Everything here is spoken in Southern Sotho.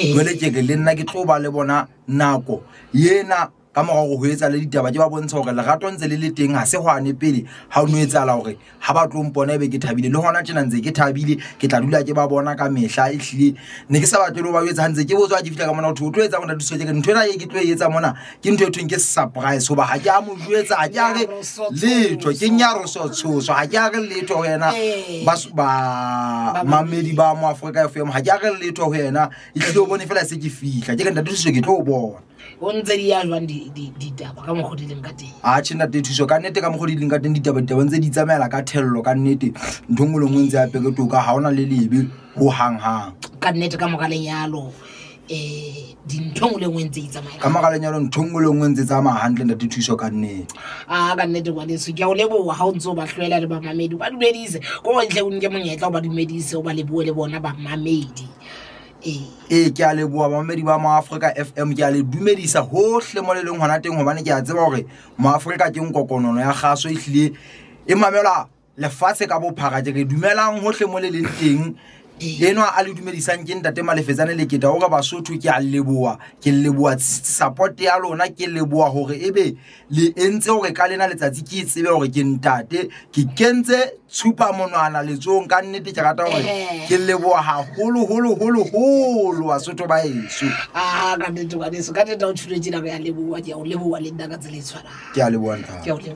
jwale ke re le nna ke tlo ba le bona nako yena ka morago go etsa le ditaba ke ba bontsha gore lerato ntse le le teng ha se hwane pele ha o no etsala gore ha ba tlo mpona ebe ke thabile le hona tjena ntse ke thabile ke tla dula ke ba bona ka mehla ehlile ne ke sa batle lo ba etsa ntse ke botswa ke fihla ka mona o tlo etsa bona ditso ke ntwe na ke tlo etsa mona ke ntwe thweng ke surprise hoba ha ke a mo jwetsa ha ke a re letho ke nyaro tshoso ha ke a re letho ho yena ba mamedi ba mo Africa FM ha ke a re letho ho yena ehlile o bone fela se ke fihla ke re ntate thuso ke tlo bona o ntse di ya jwang ditaba ka mogodileng ka teng tjena te thuso ka nnete ka mogodileng ka teng ditaba ntse di tsamaela ka thello ka nnete nthongolo ngwe ntse ya peketoka ha ona le lebe ho hang ka nnete ka mogaleng yalo dinthong le ngwe ntse itsamaya ka mogaleng yalo nthongolo ngwe ntse tsamaya hantle ntate thuso ka nnete ka nnete wa leso ke o leboha ha o ntse o ba hloela le ba mamedi ba dumedise go ntle o nke monyetla o ba dumedise o ba leboe le bona ba mamedi ke a leboa mamedi ba mo Africa FM ke a le dumedisa hohle mo le leng hona teng hobane ke a tseba hore mo Africa ke nkokonono ya gaso ehlile e mamela lefatshe ka bophara ke re dumelang hohle mo le leng teng eno a le dumedisang ke ntate Malefetsane le keta o ga Basotho ke a leboa ke leboa support ya lona ke leboa hore ebe le entse hore ka lena letsatsi ke tsebe hore ke ntate ke kentse tshupa monwana letsong ka nnete ke rata hore ke leboa haholo Basotho ba heso ka nnete wa leso ka nnete o tshuletse nako ya leboa ke a o leboa le nna ka tsela e tshwanang ke a leboa ntate.